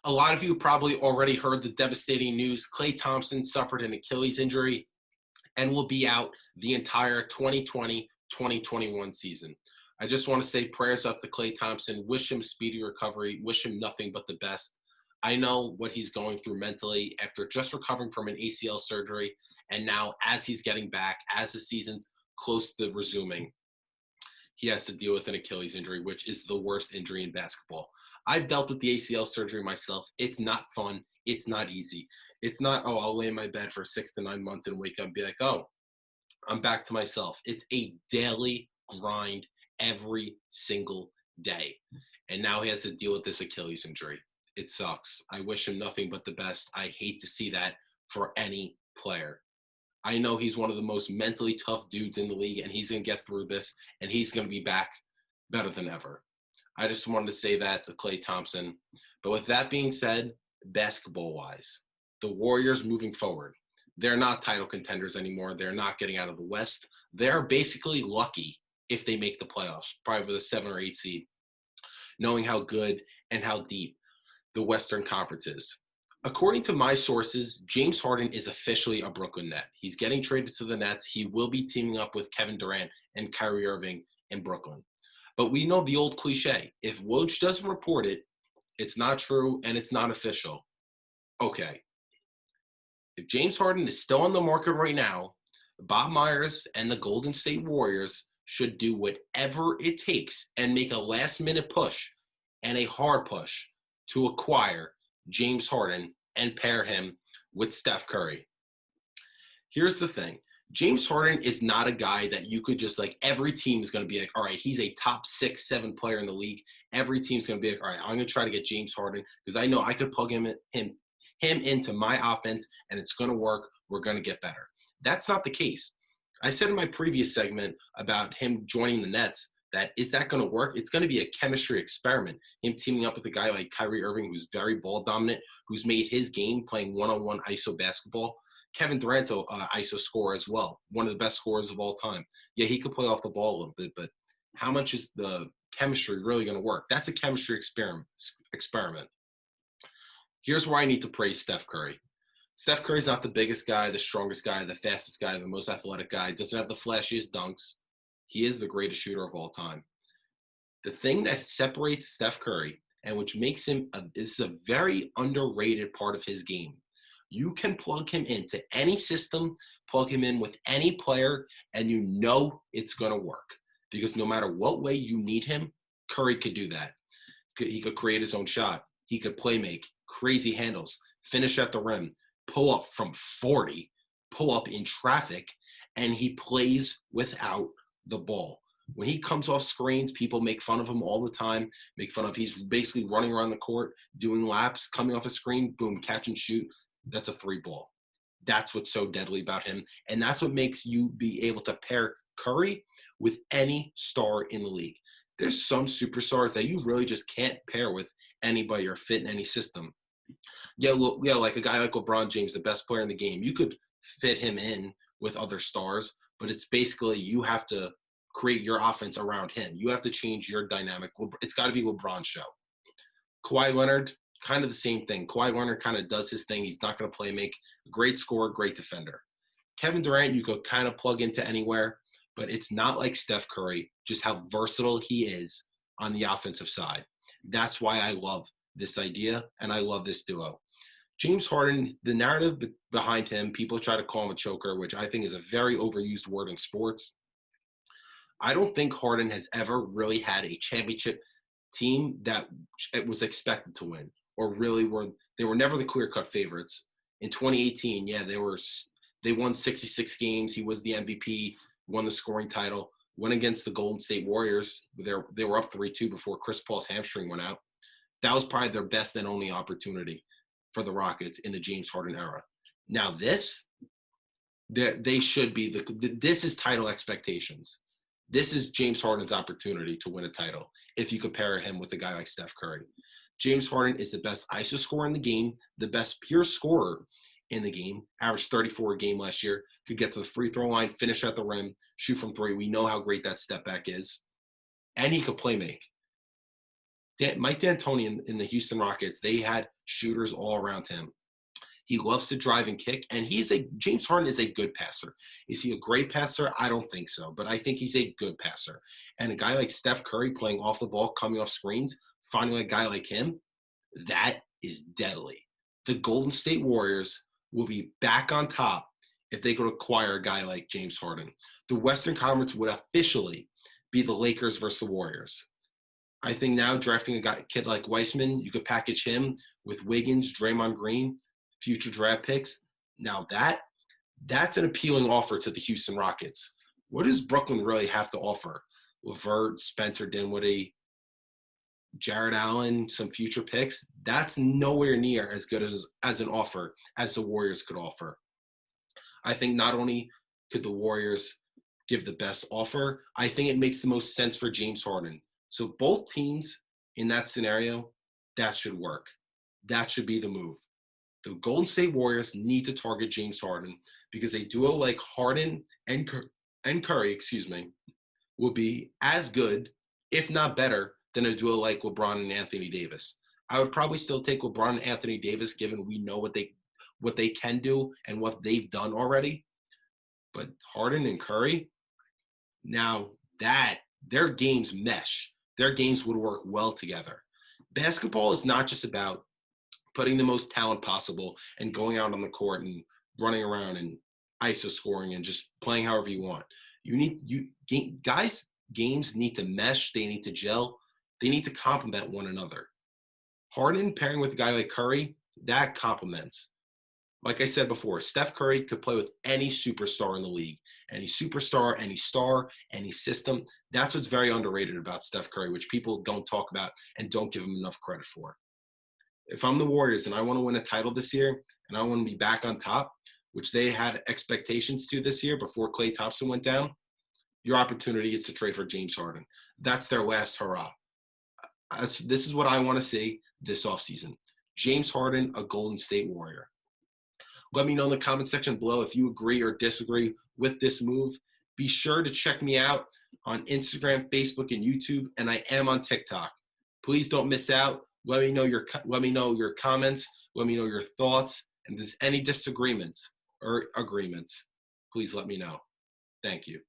A lot of you probably already heard the devastating news. Klay Thompson suffered an Achilles injury and will be out the entire 2020-2021 season. I just want to say prayers up to Klay Thompson. Wish him speedy recovery. Wish him nothing but the best. I know what he's going through mentally after just recovering from an ACL surgery. And now, as he's getting back, as the season's close to resuming, he has to deal with an Achilles injury, which is the worst injury in basketball. I've dealt with the ACL surgery myself. It's not fun. It's not easy. It's not, oh, I'll lay in my bed for 6 to 9 months and wake up and be like, oh, I'm back to myself. It's a daily grind every single day. And now he has to deal with this Achilles injury. It sucks. I wish him nothing but the best. I hate to see that for any player. I know he's one of the most mentally tough dudes in the league, and he's going to get through this, and he's going to be back better than ever. I just wanted to say that to Klay Thompson. But with that being said, basketball-wise, the Warriors moving forward, they're not title contenders anymore. They're not getting out of the West. They're basically lucky if they make the playoffs, probably with a 7 or 8 seed, knowing how good and how deep the Western Conference is. According to my sources, James Harden is officially a Brooklyn Net. He's getting traded to the Nets. He will be teaming up with Kevin Durant and Kyrie Irving in Brooklyn. But we know the old cliche. If Woj doesn't report it, it's not true and it's not official. Okay. If James Harden is still on the market right now, Bob Myers and the Golden State Warriors should do whatever it takes and make a last-minute push and a hard push to acquire James Harden and pair him with Steph Curry. Here's the thing. James Harden is not a guy that you could just like, every team is going to be like, all right, he's a top 6, 7 player in the league. Every team's going to be like, all right, I'm going to try to get James Harden because I know I could plug him into my offense and it's going to work. We're going to get better. That's not the case. I said in my previous segment about him joining the Nets, is that going to work? It's going to be a chemistry experiment. Him teaming up with a guy like Kyrie Irving, who's very ball dominant, who's made his game playing one-on-one ISO basketball. Kevin Durant's an ISO scorer as well, one of the best scorers of all time. Yeah, he could play off the ball a little bit, but how much is the chemistry really going to work? That's a chemistry experiment. Here's where I need to praise Steph Curry. Steph Curry's not the biggest guy, the strongest guy, the fastest guy, the most athletic guy. Doesn't have the flashiest dunks. He is the greatest shooter of all time. The thing that separates Steph Curry and which makes him is a very underrated part of his game. You can plug him into any system, plug him in with any player, and you know it's going to work. Because no matter what way you need him, Curry could do that. He could create his own shot. He could play make, crazy handles, finish at the rim, pull up from 40, pull up in traffic, and he plays without the ball. When he comes off screens, people make fun of him all the time, he's basically running around the court, doing laps, coming off a screen, boom, catch and shoot. That's a 3 ball. That's what's so deadly about him. And that's what makes you be able to pair Curry with any star in the league. There's some superstars that you really just can't pair with anybody or fit in any system. Yeah, like a guy like LeBron James, the best player in the game. You could fit him in with other stars, but it's basically you have to create your offense around him. You have to change your dynamic. It's got to be LeBron's show. Kawhi Leonard, kind of the same thing. Kawhi Leonard kind of does his thing. He's not going to play make. Great scorer, great defender. Kevin Durant, you could kind of plug into anywhere, but it's not like Steph Curry, just how versatile he is on the offensive side. That's why I love this idea, and I love this duo. James Harden, the narrative behind him, people try to call him a choker, which I think is a very overused word in sports. I don't think Harden has ever really had a championship team that it was expected to win, or really they were never the clear-cut favorites. In 2018, yeah, they won 66 games. He was the MVP, won the scoring title, went against the Golden State Warriors. They were up 3-2 before Chris Paul's hamstring went out. That was probably their best and only opportunity for the Rockets in the James Harden era. Now they should be this is title expectations. This is James Harden's opportunity to win a title if you compare him with a guy like Steph Curry. James Harden is the best ISO scorer in the game, the best pure scorer in the game, averaged 34 a game last year, could get to the free throw line, finish at the rim, shoot from 3. We know how great that step back is. And he could play make. Mike D'Antoni in the Houston Rockets, they had shooters all around him. He loves to drive and kick, and James Harden is a good passer. Is he a great passer? I don't think so, but I think he's a good passer. And a guy like Steph Curry playing off the ball, coming off screens, finding a guy like him, that is deadly. The Golden State Warriors will be back on top if they could acquire a guy like James Harden. The Western Conference would officially be the Lakers versus the Warriors. I think now drafting kid like Weissman, you could package him with Wiggins, Draymond Green, future draft picks. Now that's an appealing offer to the Houston Rockets. What does Brooklyn really have to offer? LeVert, Spencer Dinwiddie, Jared Allen, some future picks. That's nowhere near as good as an offer as the Warriors could offer. I think not only could the Warriors give the best offer, I think it makes the most sense for James Harden. So both teams in that scenario, that should work. That should be the move. The Golden State Warriors need to target James Harden because a duo like Harden and Curry, will be as good, if not better, than a duo like LeBron and Anthony Davis. I would probably still take LeBron and Anthony Davis, given we know what they can do and what they've done already. But Harden and Curry, now that their games mesh, their games would work well together. Basketball is not just about putting the most talent possible and going out on the court and running around and ISO scoring and just playing however you want. Guys' games need to mesh. They need to gel. They need to complement one another. Harden pairing with a guy like Curry, that complements. Like I said before, Steph Curry could play with any superstar in the league. Any superstar, any star, any system. That's what's very underrated about Steph Curry, which people don't talk about and don't give him enough credit for. If I'm the Warriors and I want to win a title this year and I want to be back on top, which they had expectations to this year before Klay Thompson went down, your opportunity is to trade for James Harden. That's their last hurrah. This is what I want to see this offseason. James Harden, a Golden State Warrior. Let me know in the comment section below if you agree or disagree with this move. Be sure to check me out on Instagram, Facebook, and YouTube, and I am on TikTok. Please don't miss out. Let me know your comments. Let me know your thoughts. And if there's any disagreements or agreements, please let me know. Thank you.